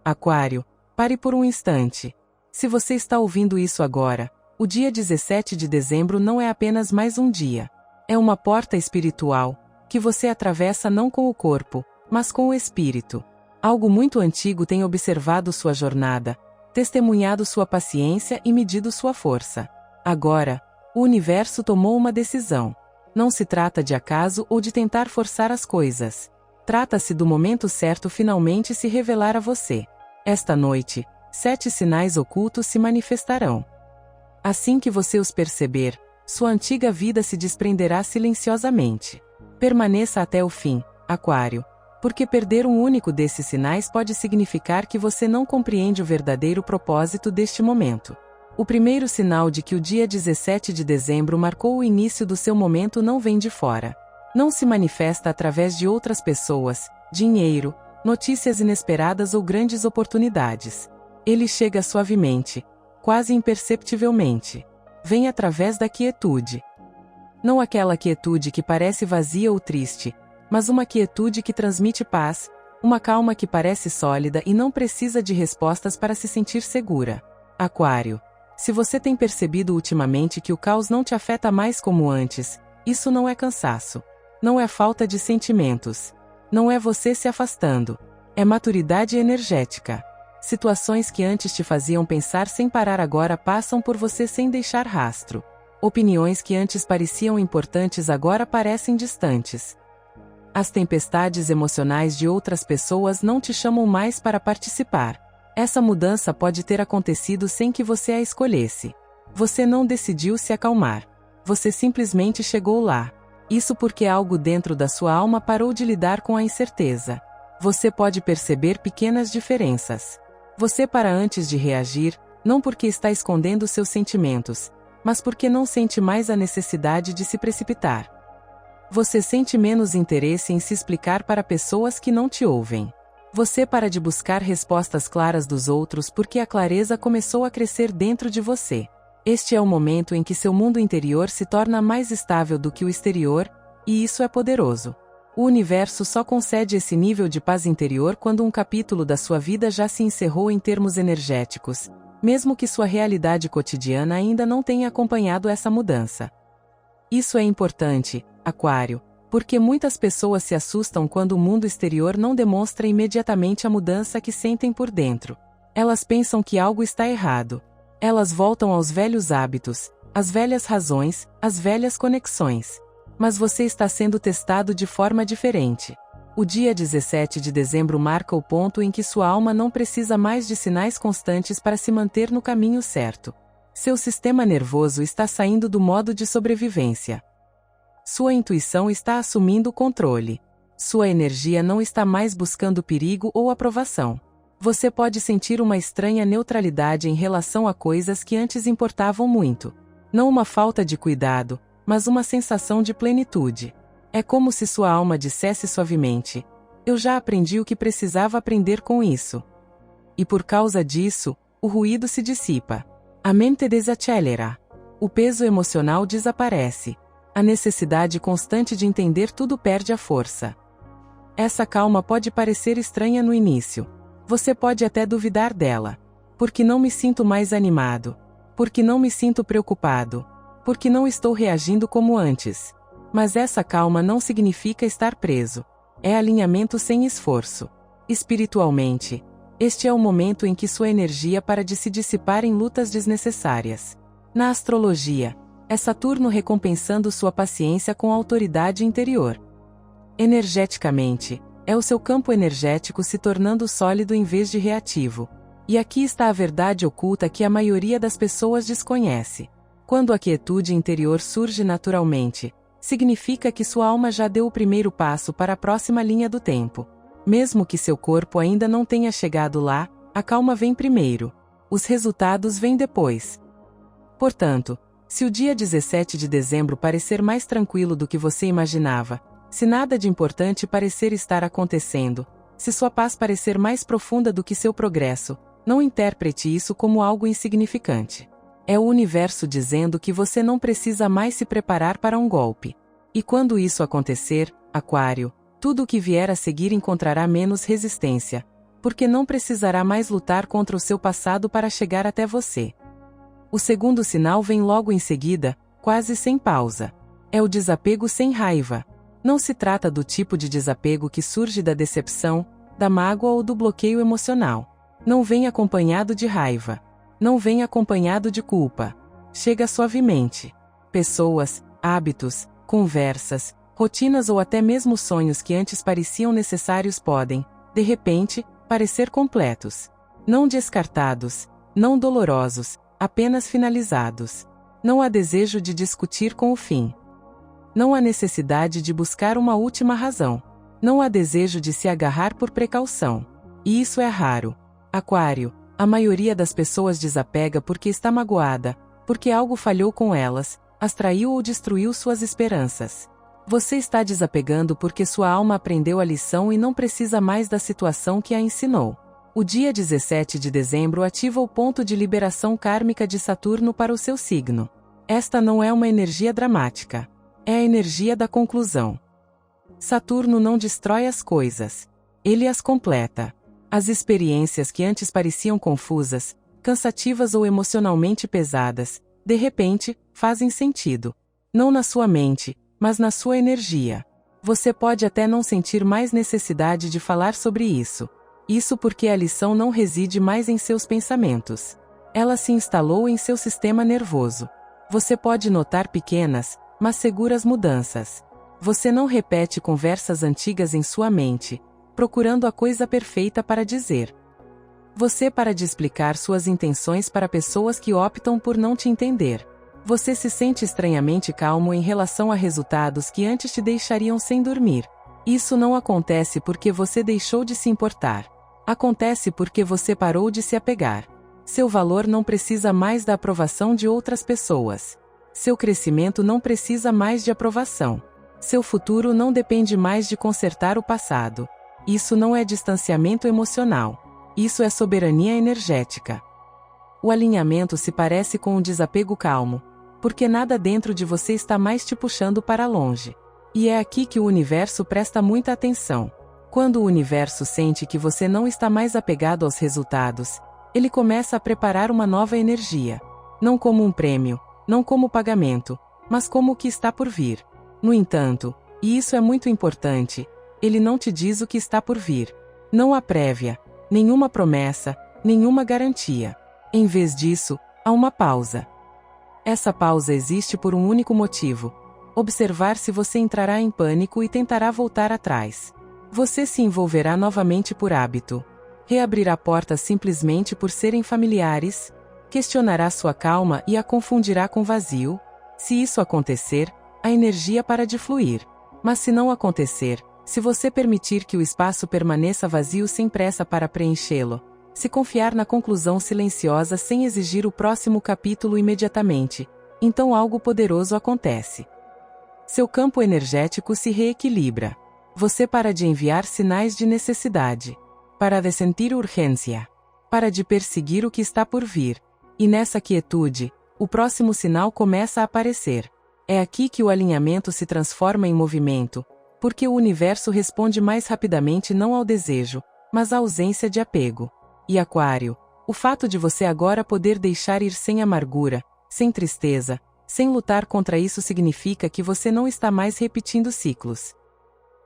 Aquário, pare por um instante. Se você está ouvindo isso agora, o dia 17 de dezembro não é apenas mais um dia. É uma porta espiritual, que você atravessa não com o corpo, mas com o espírito. Algo muito antigo tem observado sua jornada, testemunhado sua paciência e medido sua força. Agora, o universo tomou uma decisão. Não se trata de acaso ou de tentar forçar as coisas. Trata-se do momento certo finalmente se revelar a você. Esta noite, 7 sinais ocultos se manifestarão. Assim que você os perceber, sua antiga vida se desprenderá silenciosamente. Permaneça até o fim, Aquário, porque perder um único desses sinais pode significar que você não compreende o verdadeiro propósito deste momento. O primeiro sinal de que o dia 17 de dezembro marcou o início do seu momento não vem de fora. Não se manifesta através de outras pessoas, dinheiro, notícias inesperadas ou grandes oportunidades. Ele chega suavemente, quase imperceptivelmente. Vem através da quietude. Não aquela quietude que parece vazia ou triste, mas uma quietude que transmite paz, uma calma que parece sólida e não precisa de respostas para se sentir segura. Aquário, se você tem percebido ultimamente que o caos não te afeta mais como antes, isso não é cansaço. Não é falta de sentimentos. Não é você se afastando. É maturidade energética. Situações que antes te faziam pensar sem parar agora passam por você sem deixar rastro. Opiniões que antes pareciam importantes agora parecem distantes. As tempestades emocionais de outras pessoas não te chamam mais para participar. Essa mudança pode ter acontecido sem que você a escolhesse. Você não decidiu se acalmar. Você simplesmente chegou lá. Isso porque algo dentro da sua alma parou de lidar com a incerteza. Você pode perceber pequenas diferenças. Você para antes de reagir, não porque está escondendo seus sentimentos, mas porque não sente mais a necessidade de se precipitar. Você sente menos interesse em se explicar para pessoas que não te ouvem. Você para de buscar respostas claras dos outros porque a clareza começou a crescer dentro de você. Este é o momento em que seu mundo interior se torna mais estável do que o exterior, e isso é poderoso. O universo só concede esse nível de paz interior quando um capítulo da sua vida já se encerrou em termos energéticos, mesmo que sua realidade cotidiana ainda não tenha acompanhado essa mudança. Isso é importante, Aquário, porque muitas pessoas se assustam quando o mundo exterior não demonstra imediatamente a mudança que sentem por dentro. Elas pensam que algo está errado. Elas voltam aos velhos hábitos, às velhas razões, às velhas conexões. Mas você está sendo testado de forma diferente. O dia 17 de dezembro marca o ponto em que sua alma não precisa mais de sinais constantes para se manter no caminho certo. Seu sistema nervoso está saindo do modo de sobrevivência. Sua intuição está assumindo o controle. Sua energia não está mais buscando perigo ou aprovação. Você pode sentir uma estranha neutralidade em relação a coisas que antes importavam muito. Não uma falta de cuidado, mas uma sensação de plenitude. É como se sua alma dissesse suavemente: eu já aprendi o que precisava aprender com isso. E por causa disso, o ruído se dissipa. A mente desacelera. O peso emocional desaparece. A necessidade constante de entender tudo perde a força. Essa calma pode parecer estranha no início. Você pode até duvidar dela. Porque não me sinto mais animado. Porque não me sinto preocupado. Porque não estou reagindo como antes. Mas essa calma não significa estar preso. É alinhamento sem esforço. Espiritualmente, este é o momento em que sua energia para de se dissipar em lutas desnecessárias. Na astrologia, é Saturno recompensando sua paciência com autoridade interior. Energeticamente, é o seu campo energético se tornando sólido em vez de reativo. E aqui está a verdade oculta que a maioria das pessoas desconhece. Quando a quietude interior surge naturalmente, significa que sua alma já deu o primeiro passo para a próxima linha do tempo. Mesmo que seu corpo ainda não tenha chegado lá, a calma vem primeiro. Os resultados vêm depois. Portanto, se o dia 17 de dezembro parecer mais tranquilo do que você imaginava, se nada de importante parecer estar acontecendo, se sua paz parecer mais profunda do que seu progresso, não interprete isso como algo insignificante. É o universo dizendo que você não precisa mais se preparar para um golpe. E quando isso acontecer, Aquário, tudo o que vier a seguir encontrará menos resistência, porque não precisará mais lutar contra o seu passado para chegar até você. O segundo sinal vem logo em seguida, quase sem pausa. É o desapego sem raiva. Não se trata do tipo de desapego que surge da decepção, da mágoa ou do bloqueio emocional. Não vem acompanhado de raiva. Não vem acompanhado de culpa. Chega suavemente. Pessoas, hábitos, conversas, rotinas ou até mesmo sonhos que antes pareciam necessários podem, de repente, parecer completos. Não descartados, não dolorosos, apenas finalizados. Não há desejo de discutir com o fim. Não há necessidade de buscar uma última razão. Não há desejo de se agarrar por precaução. E isso é raro. Aquário, a maioria das pessoas desapega porque está magoada, porque algo falhou com elas, as traiu ou destruiu suas esperanças. Você está desapegando porque sua alma aprendeu a lição e não precisa mais da situação que a ensinou. O dia 17 de dezembro ativa o ponto de liberação kármica de Saturno para o seu signo. Esta não é uma energia dramática. É a energia da conclusão. Saturno não destrói as coisas. Ele as completa. As experiências que antes pareciam confusas, cansativas ou emocionalmente pesadas, de repente, fazem sentido. Não na sua mente, mas na sua energia. Você pode até não sentir mais necessidade de falar sobre isso. Isso porque a lição não reside mais em seus pensamentos. Ela se instalou em seu sistema nervoso. Você pode notar pequenas, mas seguras mudanças. Você não repete conversas antigas em sua mente, procurando a coisa perfeita para dizer. Você para de explicar suas intenções para pessoas que optam por não te entender. Você se sente estranhamente calmo em relação a resultados que antes te deixariam sem dormir. Isso não acontece porque você deixou de se importar. Acontece porque você parou de se apegar. Seu valor não precisa mais da aprovação de outras pessoas. Seu crescimento não precisa mais de aprovação. Seu futuro não depende mais de consertar o passado. Isso não é distanciamento emocional. Isso é soberania energética. O alinhamento se parece com um desapego calmo, porque nada dentro de você está mais te puxando para longe. E é aqui que o universo presta muita atenção. Quando o universo sente que você não está mais apegado aos resultados, ele começa a preparar uma nova energia. Não como um prêmio, não como pagamento, mas como o que está por vir. No entanto, e isso é muito importante, ele não te diz o que está por vir. Não há prévia, nenhuma promessa, nenhuma garantia. Em vez disso, há uma pausa. Essa pausa existe por um único motivo: observar se você entrará em pânico e tentará voltar atrás. Você se envolverá novamente por hábito. Reabrirá portas simplesmente por serem familiares. Questionará sua calma e a confundirá com vazio. Se isso acontecer, a energia para de fluir. Mas se não acontecer, se você permitir que o espaço permaneça vazio sem pressa para preenchê-lo, se confiar na conclusão silenciosa sem exigir o próximo capítulo imediatamente, então algo poderoso acontece. Seu campo energético se reequilibra. Você para de enviar sinais de necessidade. Para de sentir urgência. Para de perseguir o que está por vir. E nessa quietude, o próximo sinal começa a aparecer. É aqui que o alinhamento se transforma em movimento, porque o universo responde mais rapidamente não ao desejo, mas à ausência de apego. E Aquário, o fato de você agora poder deixar ir sem amargura, sem tristeza, sem lutar contra isso significa que você não está mais repetindo ciclos.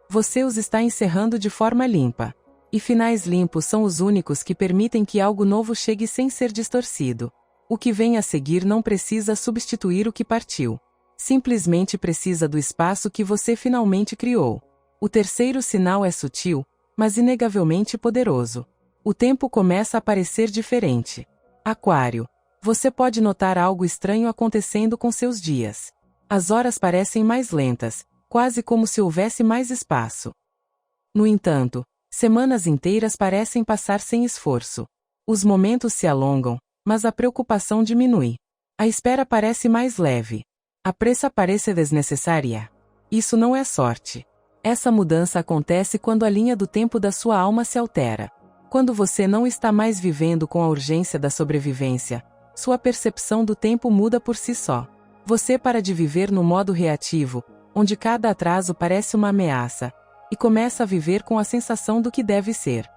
Você os está encerrando de forma limpa. E finais limpos são os únicos que permitem que algo novo chegue sem ser distorcido. O que vem a seguir não precisa substituir o que partiu. Simplesmente precisa do espaço que você finalmente criou. O terceiro sinal é sutil, mas inegavelmente poderoso. O tempo começa a parecer diferente. Aquário, você pode notar algo estranho acontecendo com seus dias. As horas parecem mais lentas, quase como se houvesse mais espaço. No entanto, semanas inteiras parecem passar sem esforço. Os momentos se alongam, mas a preocupação diminui. A espera parece mais leve. A pressa parece desnecessária. Isso não é sorte. Essa mudança acontece quando a linha do tempo da sua alma se altera. Quando você não está mais vivendo com a urgência da sobrevivência, sua percepção do tempo muda por si só. Você para de viver no modo reativo, onde cada atraso parece uma ameaça, e começa a viver com a sensação do que deve ser.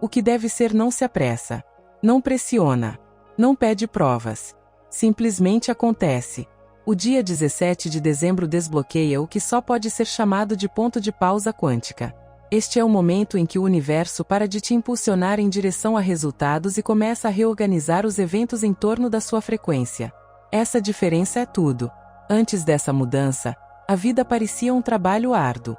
O que deve ser não se apressa. Não pressiona. Não pede provas. Simplesmente acontece. O dia 17 de dezembro desbloqueia o que só pode ser chamado de ponto de pausa quântica. Este é o momento em que o universo para de te impulsionar em direção a resultados e começa a reorganizar os eventos em torno da sua frequência. Essa diferença é tudo. Antes dessa mudança, a vida parecia um trabalho árduo.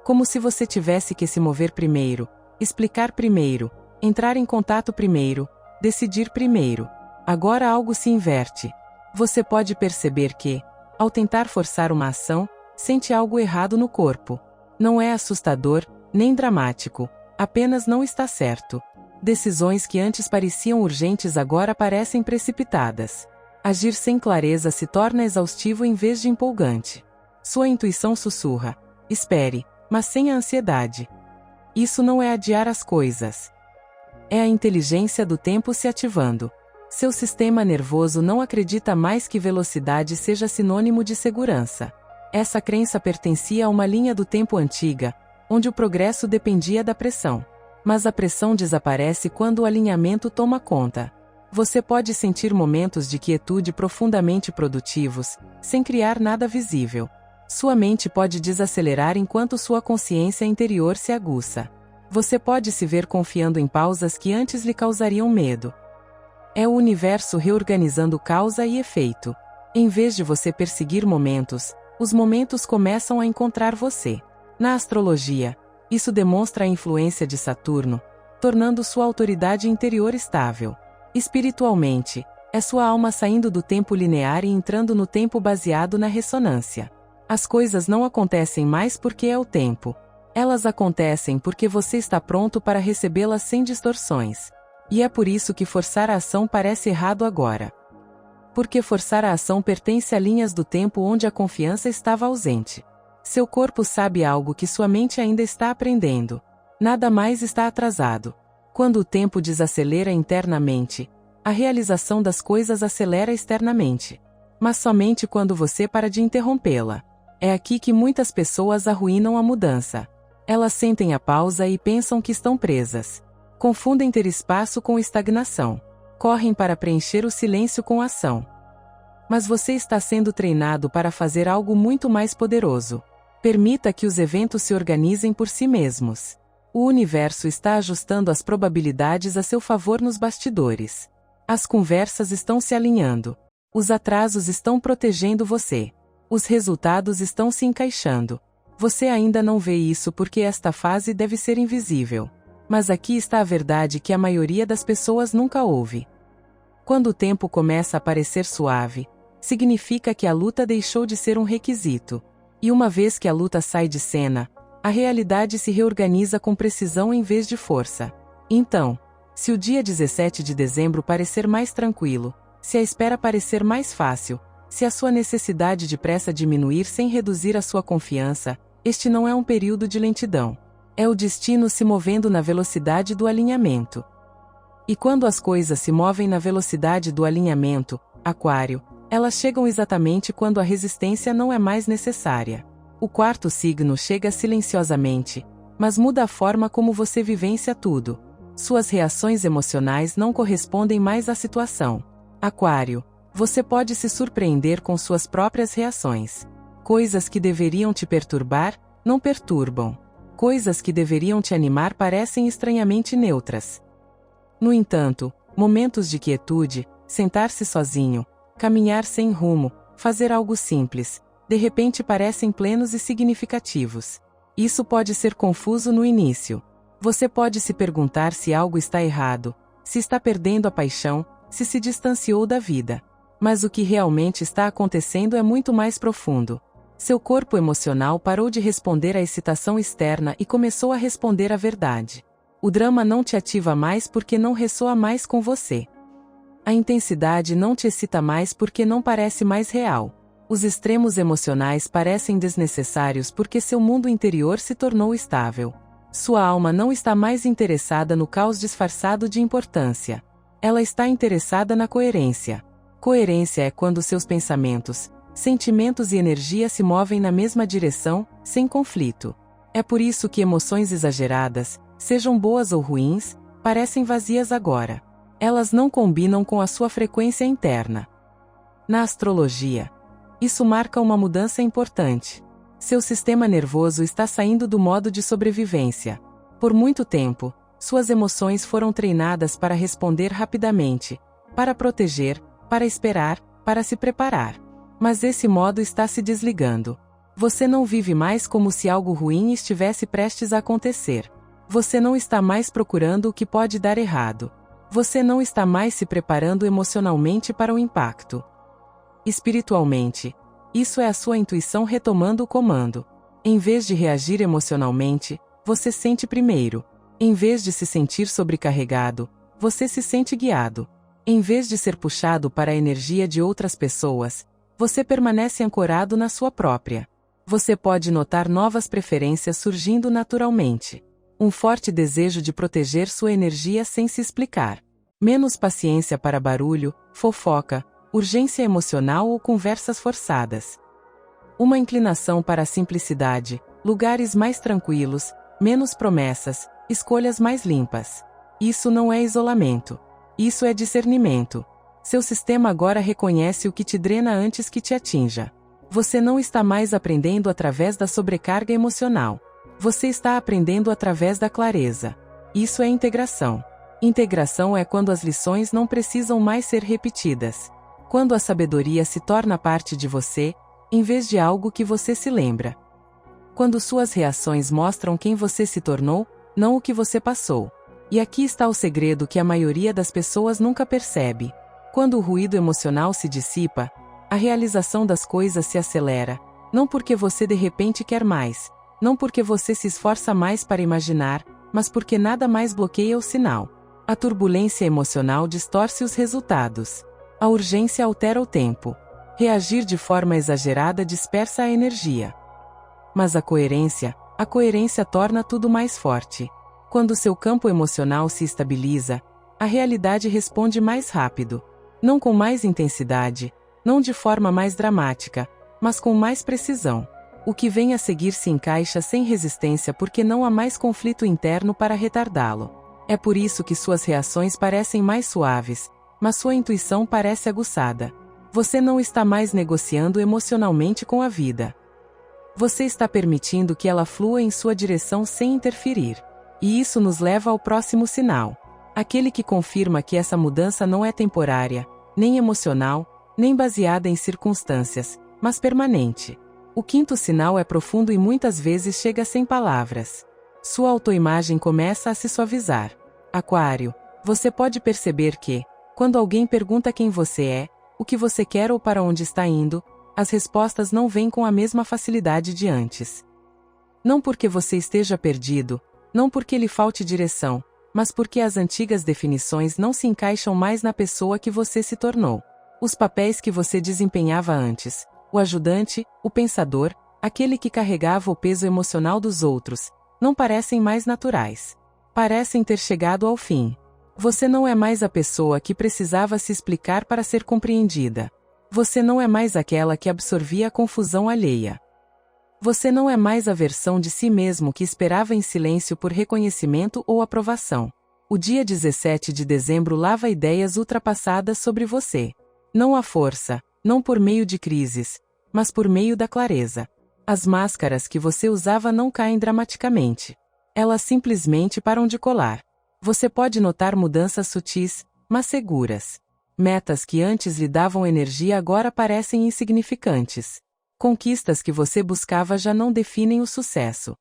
Como se você tivesse que se mover primeiro, explicar primeiro, entrar em contato primeiro, decidir primeiro. Agora algo se inverte. Você pode perceber que, ao tentar forçar uma ação, sente algo errado no corpo. Não é assustador, nem dramático, apenas não está certo. Decisões que antes pareciam urgentes agora parecem precipitadas. Agir sem clareza se torna exaustivo em vez de empolgante. Sua intuição sussurra: espere, mas sem a ansiedade. Isso não é adiar as coisas. É a inteligência do tempo se ativando. Seu sistema nervoso não acredita mais que velocidade seja sinônimo de segurança. Essa crença pertencia a uma linha do tempo antiga, onde o progresso dependia da pressão. Mas a pressão desaparece quando o alinhamento toma conta. Você pode sentir momentos de quietude profundamente produtivos, sem criar nada visível. Sua mente pode desacelerar enquanto sua consciência interior se aguça. Você pode se ver confiando em pausas que antes lhe causariam medo. É o universo reorganizando causa e efeito. Em vez de você perseguir momentos, os momentos começam a encontrar você. Na astrologia, isso demonstra a influência de Saturno, tornando sua autoridade interior estável. Espiritualmente, é sua alma saindo do tempo linear e entrando no tempo baseado na ressonância. As coisas não acontecem mais porque é o tempo. Elas acontecem porque você está pronto para recebê-las sem distorções. E é por isso que forçar a ação parece errado agora. Porque forçar a ação pertence a linhas do tempo onde a confiança estava ausente. Seu corpo sabe algo que sua mente ainda está aprendendo. Nada mais está atrasado. Quando o tempo desacelera internamente, a realização das coisas acelera externamente. Mas somente quando você para de interrompê-la. É aqui que muitas pessoas arruinam a mudança. Elas sentem a pausa e pensam que estão presas. Confundem ter espaço com estagnação. Correm para preencher o silêncio com ação. Mas você está sendo treinado para fazer algo muito mais poderoso. Permita que os eventos se organizem por si mesmos. O universo está ajustando as probabilidades a seu favor nos bastidores. As conversas estão se alinhando. Os atrasos estão protegendo você. Os resultados estão se encaixando. Você ainda não vê isso porque esta fase deve ser invisível. Mas aqui está a verdade que a maioria das pessoas nunca ouve. Quando o tempo começa a parecer suave, significa que a luta deixou de ser um requisito. E uma vez que a luta sai de cena, a realidade se reorganiza com precisão em vez de força. Então, se o dia 17 de dezembro parecer mais tranquilo, se a espera parecer mais fácil, se a sua necessidade de pressa diminuir sem reduzir a sua confiança, este não é um período de lentidão. É o destino se movendo na velocidade do alinhamento. E quando as coisas se movem na velocidade do alinhamento, Aquário, elas chegam exatamente quando a resistência não é mais necessária. O quarto signo chega silenciosamente, mas muda a forma como você vivencia tudo. Suas reações emocionais não correspondem mais à situação. Aquário, você pode se surpreender com suas próprias reações. Coisas que deveriam te perturbar, não perturbam. Coisas que deveriam te animar parecem estranhamente neutras. No entanto, momentos de quietude, sentar-se sozinho, caminhar sem rumo, fazer algo simples, de repente parecem plenos e significativos. Isso pode ser confuso no início. Você pode se perguntar se algo está errado, se está perdendo a paixão, se distanciou da vida. Mas o que realmente está acontecendo é muito mais profundo. Seu corpo emocional parou de responder à excitação externa e começou a responder à verdade. O drama não te ativa mais porque não ressoa mais com você. A intensidade não te excita mais porque não parece mais real. Os extremos emocionais parecem desnecessários porque seu mundo interior se tornou estável. Sua alma não está mais interessada no caos disfarçado de importância. Ela está interessada na coerência. Coerência é quando seus pensamentos, sentimentos e energia se movem na mesma direção, sem conflito. É por isso que emoções exageradas, sejam boas ou ruins, parecem vazias agora. Elas não combinam com a sua frequência interna. Na astrologia, isso marca uma mudança importante. Seu sistema nervoso está saindo do modo de sobrevivência. Por muito tempo, suas emoções foram treinadas para responder rapidamente, para proteger, para esperar, para se preparar. Mas esse modo está se desligando. Você não vive mais como se algo ruim estivesse prestes a acontecer. Você não está mais procurando o que pode dar errado. Você não está mais se preparando emocionalmente para o impacto. Espiritualmente, isso é a sua intuição retomando o comando. Em vez de reagir emocionalmente, você sente primeiro. Em vez de se sentir sobrecarregado, você se sente guiado. Em vez de ser puxado para a energia de outras pessoas, você permanece ancorado na sua própria. Você pode notar novas preferências surgindo naturalmente. Um forte desejo de proteger sua energia sem se explicar. Menos paciência para barulho, fofoca, urgência emocional ou conversas forçadas. Uma inclinação para a simplicidade, lugares mais tranquilos, menos promessas, escolhas mais limpas. Isso não é isolamento. Isso é discernimento. Seu sistema agora reconhece o que te drena antes que te atinja. Você não está mais aprendendo através da sobrecarga emocional. Você está aprendendo através da clareza. Isso é integração. Integração é quando as lições não precisam mais ser repetidas. Quando a sabedoria se torna parte de você, em vez de algo que você se lembra. Quando suas reações mostram quem você se tornou, não o que você passou. E aqui está o segredo que a maioria das pessoas nunca percebe. Quando o ruído emocional se dissipa, a realização das coisas se acelera, não porque você de repente quer mais, não porque você se esforça mais para imaginar, mas porque nada mais bloqueia o sinal. A turbulência emocional distorce os resultados. A urgência altera o tempo. Reagir de forma exagerada dispersa a energia. Mas a coerência torna tudo mais forte. Quando seu campo emocional se estabiliza, a realidade responde mais rápido. Não com mais intensidade, não de forma mais dramática, mas com mais precisão. O que vem a seguir se encaixa sem resistência porque não há mais conflito interno para retardá-lo. É por isso que suas reações parecem mais suaves, mas sua intuição parece aguçada. Você não está mais negociando emocionalmente com a vida. Você está permitindo que ela flua em sua direção sem interferir. E isso nos leva ao próximo sinal. Aquele que confirma que essa mudança não é temporária, nem emocional, nem baseada em circunstâncias, mas permanente. O quinto sinal é profundo e muitas vezes chega sem palavras. Sua autoimagem começa a se suavizar. Aquário, você pode perceber que, quando alguém pergunta quem você é, o que você quer ou para onde está indo, as respostas não vêm com a mesma facilidade de antes. Não porque você esteja perdido, não porque lhe falte direção, mas porque as antigas definições não se encaixam mais na pessoa que você se tornou. Os papéis que você desempenhava antes, o ajudante, o pensador, aquele que carregava o peso emocional dos outros, não parecem mais naturais. Parecem ter chegado ao fim. Você não é mais a pessoa que precisava se explicar para ser compreendida. Você não é mais aquela que absorvia a confusão alheia. Você não é mais a versão de si mesmo que esperava em silêncio por reconhecimento ou aprovação. O dia 17 de dezembro lava ideias ultrapassadas sobre você. Não há força, não por meio de crises, mas por meio da clareza. As máscaras que você usava não caem dramaticamente. Elas simplesmente param de colar. Você pode notar mudanças sutis, mas seguras. Metas que antes lhe davam energia agora parecem insignificantes. Conquistas que você buscava já não definem o sucesso.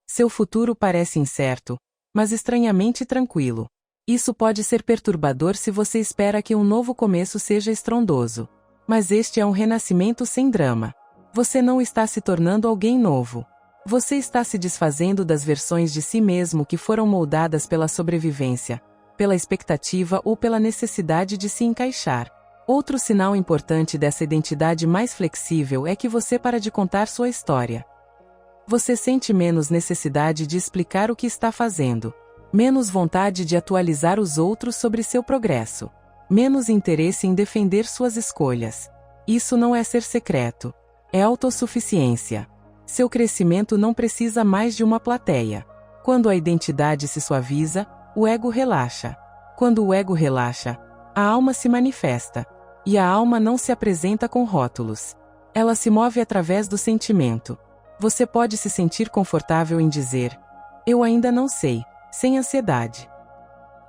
Seu futuro parece incerto, mas estranhamente tranquilo. Isso pode ser perturbador se você espera que um novo começo seja estrondoso. Mas este é um renascimento sem drama. Você não está se tornando alguém novo. Você está se desfazendo das versões de si mesmo que foram moldadas pela sobrevivência, pela expectativa ou pela necessidade de se encaixar. Outro sinal importante dessa identidade mais flexível é que você para de contar sua história. Você sente menos necessidade de explicar o que está fazendo, menos vontade de atualizar os outros sobre seu progresso, menos interesse em defender suas escolhas. Isso não é ser secreto. É autossuficiência. Seu crescimento não precisa mais de uma plateia. Quando a identidade se suaviza, o ego relaxa. Quando o ego relaxa, a alma se manifesta. E a alma não se apresenta com rótulos. Ela se move através do sentimento. Você pode se sentir confortável em dizer: eu ainda não sei, sem ansiedade.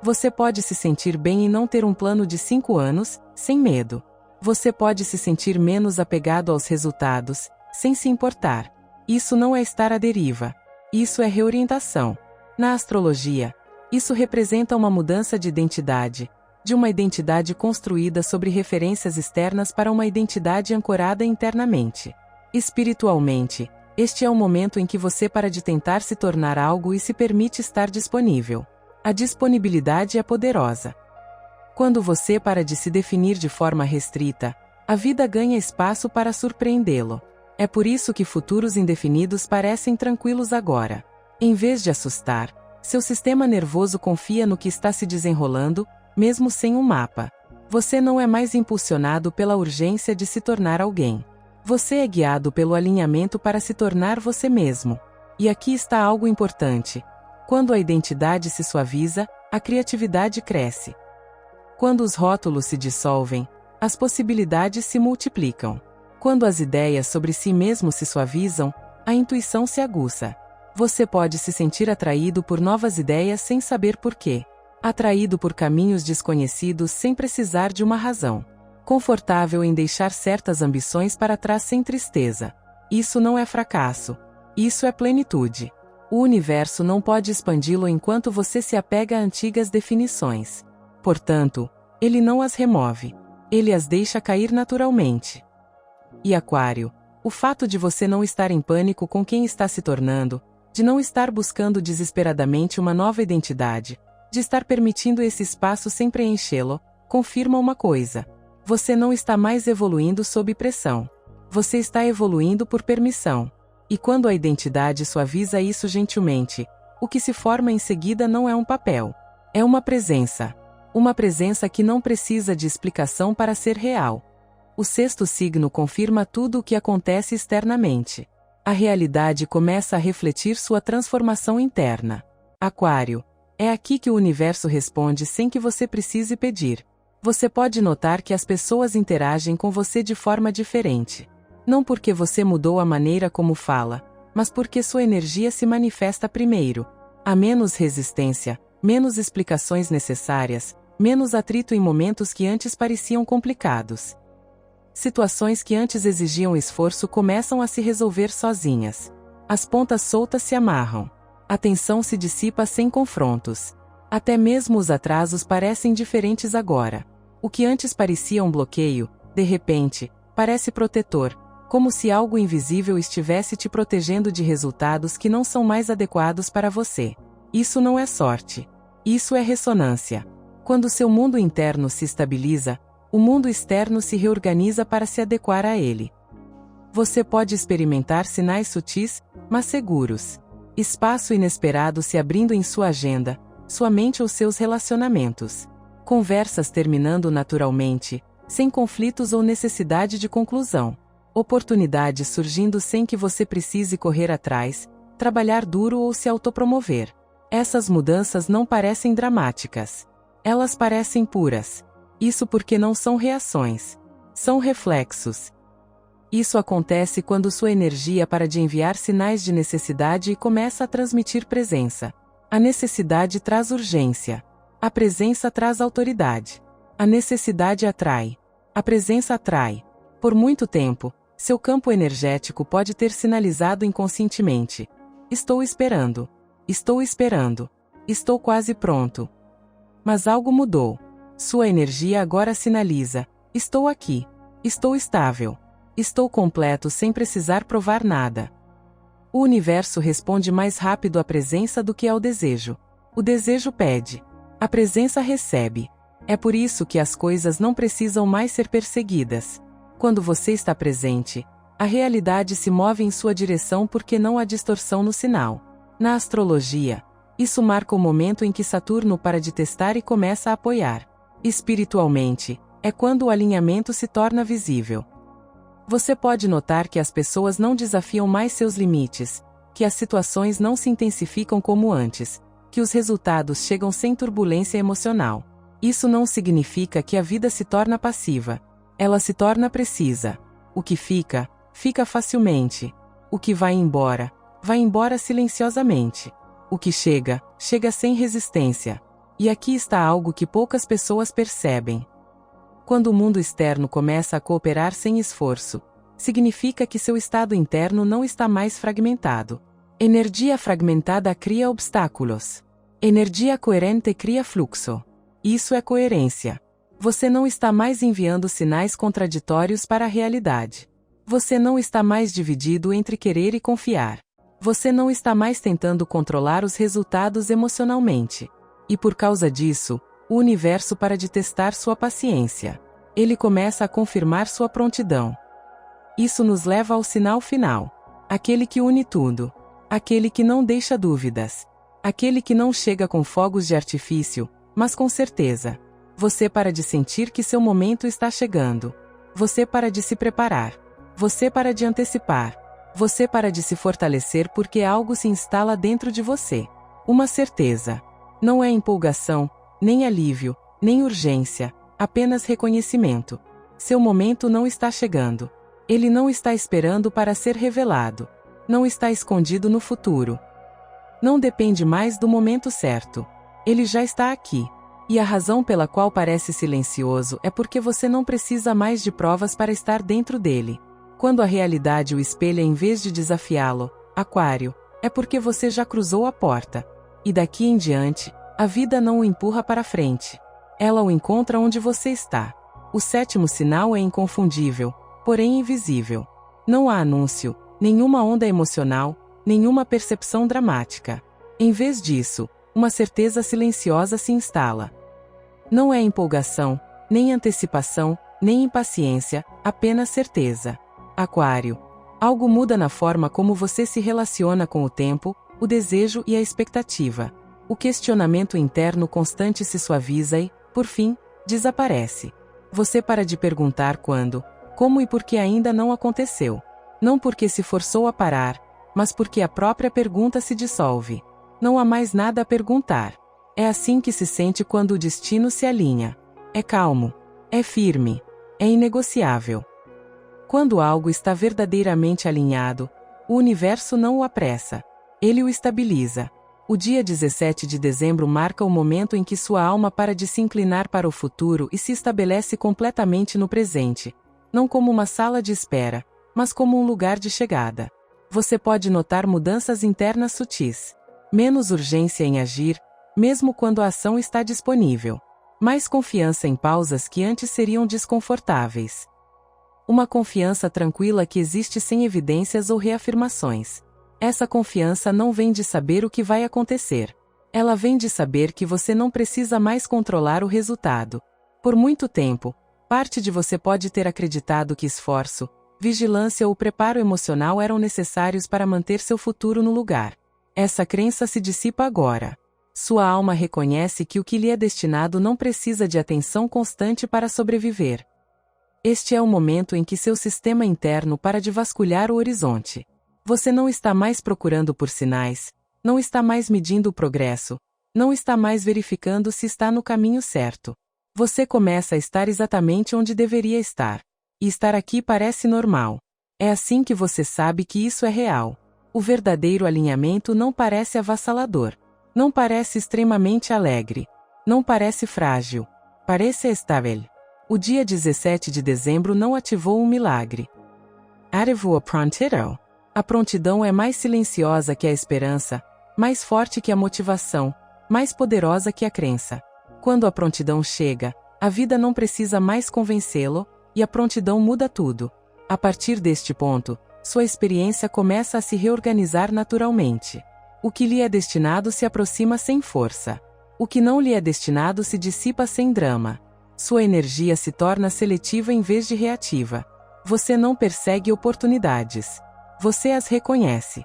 Você pode se sentir bem em não ter um plano de 5 anos, sem medo. Você pode se sentir menos apegado aos resultados, sem se importar. Isso não é estar à deriva. Isso é reorientação. Na astrologia, isso representa uma mudança de identidade, de uma identidade construída sobre referências externas para uma identidade ancorada internamente. Espiritualmente, este é o momento em que você para de tentar se tornar algo e se permite estar disponível. A disponibilidade é poderosa. Quando você para de se definir de forma restrita, a vida ganha espaço para surpreendê-lo. É por isso que futuros indefinidos parecem tranquilos agora. Em vez de assustar, seu sistema nervoso confia no que está se desenrolando, mesmo sem um mapa. Você não é mais impulsionado pela urgência de se tornar alguém. Você é guiado pelo alinhamento para se tornar você mesmo. E aqui está algo importante. Quando a identidade se suaviza, a criatividade cresce. Quando os rótulos se dissolvem, as possibilidades se multiplicam. Quando as ideias sobre si mesmo se suavizam, a intuição se aguça. Você pode se sentir atraído por novas ideias sem saber por quê. Atraído por caminhos desconhecidos sem precisar de uma razão. Confortável em deixar certas ambições para trás sem tristeza. Isso não é fracasso. Isso é plenitude. O universo não pode expandi-lo enquanto você se apega a antigas definições. Portanto, ele não as remove. Ele as deixa cair naturalmente. E Aquário, o fato de você não estar em pânico com quem está se tornando, de não estar buscando desesperadamente uma nova identidade, de estar permitindo esse espaço sem preenchê-lo, confirma uma coisa. Você não está mais evoluindo sob pressão. Você está evoluindo por permissão. E quando a identidade suaviza isso gentilmente, o que se forma em seguida não é um papel. É uma presença. Uma presença que não precisa de explicação para ser real. O sexto signo confirma tudo o que acontece externamente. A realidade começa a refletir sua transformação interna. Aquário, é aqui que o universo responde sem que você precise pedir. Você pode notar que as pessoas interagem com você de forma diferente. Não porque você mudou a maneira como fala, mas porque sua energia se manifesta primeiro. Há menos resistência, menos explicações necessárias, menos atrito em momentos que antes pareciam complicados. Situações que antes exigiam esforço começam a se resolver sozinhas. As pontas soltas se amarram. A tensão se dissipa sem confrontos. Até mesmo os atrasos parecem diferentes agora. O que antes parecia um bloqueio, de repente, parece protetor, como se algo invisível estivesse te protegendo de resultados que não são mais adequados para você. Isso não é sorte. Isso é ressonância. Quando seu mundo interno se estabiliza, o mundo externo se reorganiza para se adequar a ele. Você pode experimentar sinais sutis, mas seguros. Espaço inesperado se abrindo em sua agenda, sua mente ou seus relacionamentos. Conversas terminando naturalmente, sem conflitos ou necessidade de conclusão. Oportunidades surgindo sem que você precise correr atrás, trabalhar duro ou se autopromover. Essas mudanças não parecem dramáticas. Elas parecem puras. Isso porque não são reações. São reflexos. Isso acontece quando sua energia para de enviar sinais de necessidade e começa a transmitir presença. A necessidade traz urgência. A presença traz autoridade. A necessidade atrai. A presença atrai. Por muito tempo, seu campo energético pode ter sinalizado inconscientemente: estou esperando. Estou esperando. Estou quase pronto. Mas algo mudou. Sua energia agora sinaliza: estou aqui. Estou estável. Estou completo sem precisar provar nada. O universo responde mais rápido à presença do que ao desejo. O desejo pede. A presença recebe. É por isso que as coisas não precisam mais ser perseguidas. Quando você está presente, a realidade se move em sua direção porque não há distorção no sinal. Na astrologia, isso marca o momento em que Saturno para de testar e começa a apoiar. Espiritualmente, é quando o alinhamento se torna visível. Você pode notar que as pessoas não desafiam mais seus limites, que as situações não se intensificam como antes, que os resultados chegam sem turbulência emocional. Isso não significa que a vida se torna passiva. Ela se torna precisa. O que fica, fica facilmente. O que vai embora silenciosamente. O que chega, chega sem resistência. E aqui está algo que poucas pessoas percebem. Quando o mundo externo começa a cooperar sem esforço, significa que seu estado interno não está mais fragmentado. Energia fragmentada cria obstáculos. Energia coerente cria fluxo. Isso é coerência. Você não está mais enviando sinais contraditórios para a realidade. Você não está mais dividido entre querer e confiar. Você não está mais tentando controlar os resultados emocionalmente. E por causa disso, o universo para de testar sua paciência. Ele começa a confirmar sua prontidão. Isso nos leva ao sinal final. Aquele que une tudo. Aquele que não deixa dúvidas. Aquele que não chega com fogos de artifício, mas com certeza. Você para de sentir que seu momento está chegando. Você para de se preparar. Você para de antecipar. Você para de se fortalecer porque algo se instala dentro de você. Uma certeza. Não é empolgação, nem alívio, nem urgência, apenas reconhecimento. Seu momento não está chegando. Ele não está esperando para ser revelado. Não está escondido no futuro. Não depende mais do momento certo. Ele já está aqui. E a razão pela qual parece silencioso é porque você não precisa mais de provas para estar dentro dele. Quando a realidade o espelha em vez de desafiá-lo, Aquário, é porque você já cruzou a porta. E daqui em diante, a vida não o empurra para frente. Ela o encontra onde você está. O sétimo sinal é inconfundível, porém invisível. Não há anúncio, nenhuma onda emocional, nenhuma percepção dramática. Em vez disso, uma certeza silenciosa se instala. Não é empolgação, nem antecipação, nem impaciência, apenas certeza. Aquário. Algo muda na forma como você se relaciona com o tempo, o desejo e a expectativa. O questionamento interno constante se suaviza e, por fim, desaparece. Você para de perguntar quando, como e por que ainda não aconteceu. Não porque se forçou a parar, mas porque a própria pergunta se dissolve. Não há mais nada a perguntar. É assim que se sente quando o destino se alinha. É calmo. É firme. É inegociável. Quando algo está verdadeiramente alinhado, o universo não o apressa. Ele o estabiliza. O dia 17 de dezembro marca o momento em que sua alma para de se inclinar para o futuro e se estabelece completamente no presente. Não como uma sala de espera, mas como um lugar de chegada. Você pode notar mudanças internas sutis. Menos urgência em agir, mesmo quando a ação está disponível. Mais confiança em pausas que antes seriam desconfortáveis. Uma confiança tranquila que existe sem evidências ou reafirmações. Essa confiança não vem de saber o que vai acontecer. Ela vem de saber que você não precisa mais controlar o resultado. Por muito tempo, parte de você pode ter acreditado que esforço, vigilância ou preparo emocional eram necessários para manter seu futuro no lugar. Essa crença se dissipa agora. Sua alma reconhece que o que lhe é destinado não precisa de atenção constante para sobreviver. Este é o momento em que seu sistema interno para de vasculhar o horizonte. Você não está mais procurando por sinais, não está mais medindo o progresso, não está mais verificando se está no caminho certo. Você começa a estar exatamente onde deveria estar. E estar aqui parece normal. É assim que você sabe que isso é real. O verdadeiro alinhamento não parece avassalador. Não parece extremamente alegre. Não parece frágil. Parece estável. O dia 17 de dezembro não ativou um milagre. Arrivou a prontidão. A prontidão é mais silenciosa que a esperança, mais forte que a motivação, mais poderosa que a crença. Quando a prontidão chega, a vida não precisa mais convencê-lo, e a prontidão muda tudo. A partir deste ponto, sua experiência começa a se reorganizar naturalmente. O que lhe é destinado se aproxima sem força. O que não lhe é destinado se dissipa sem drama. Sua energia se torna seletiva em vez de reativa. Você não persegue oportunidades. Você as reconhece.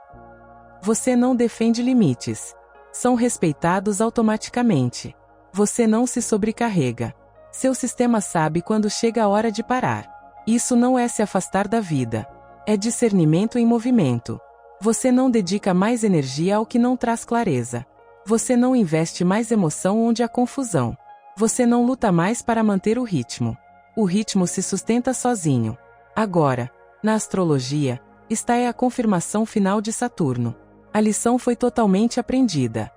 Você não defende limites. São respeitados automaticamente. Você não se sobrecarrega. Seu sistema sabe quando chega a hora de parar. Isso não é se afastar da vida. É discernimento em movimento. Você não dedica mais energia ao que não traz clareza. Você não investe mais emoção onde há confusão. Você não luta mais para manter o ritmo. O ritmo se sustenta sozinho. Agora, na astrologia, esta é a confirmação final de Saturno. A lição foi totalmente aprendida.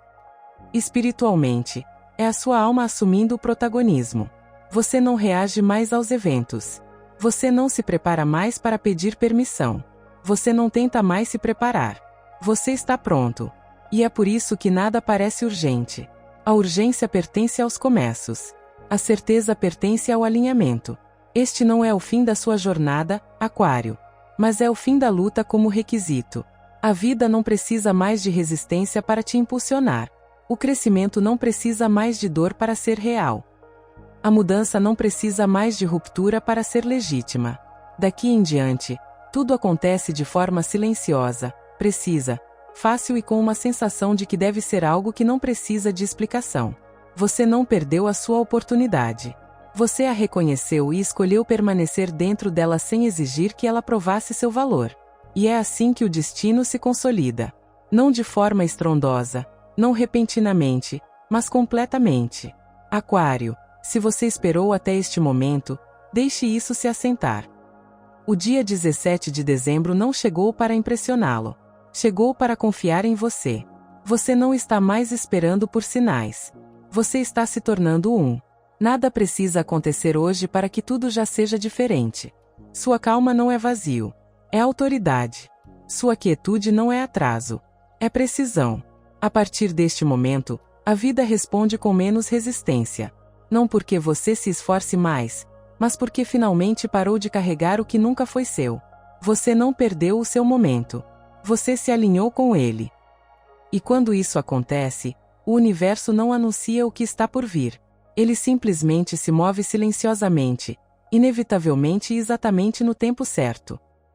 Espiritualmente, é a sua alma assumindo o protagonismo. Você não reage mais aos eventos. Você não se prepara mais para pedir permissão. Você não tenta mais se preparar. Você está pronto. E é por isso que nada parece urgente. A urgência pertence aos começos. A certeza pertence ao alinhamento. Este não é o fim da sua jornada, Aquário. Mas é o fim da luta como requisito. A vida não precisa mais de resistência para te impulsionar. O crescimento não precisa mais de dor para ser real. A mudança não precisa mais de ruptura para ser legítima. Daqui em diante, tudo acontece de forma silenciosa, precisa, fácil e com uma sensação de que deve ser algo que não precisa de explicação. Você não perdeu a sua oportunidade. Você a reconheceu e escolheu permanecer dentro dela sem exigir que ela provasse seu valor. E é assim que o destino se consolida. Não de forma estrondosa, não repentinamente, mas completamente. Aquário, se você esperou até este momento, deixe isso se assentar. O dia 17 de dezembro não chegou para impressioná-lo. Chegou para confiar em você. Você não está mais esperando por sinais. Você está se tornando um. Nada precisa acontecer hoje para que tudo já seja diferente. Sua calma não é vazio. É autoridade. Sua quietude não é atraso. É precisão. A partir deste momento, a vida responde com menos resistência. Não porque você se esforce mais, mas porque finalmente parou de carregar o que nunca foi seu. Você não perdeu o seu momento. Você se alinhou com ele. E quando isso acontece, o universo não anuncia o que está por vir. Ele simplesmente se move silenciosamente, inevitavelmente e exatamente no tempo certo.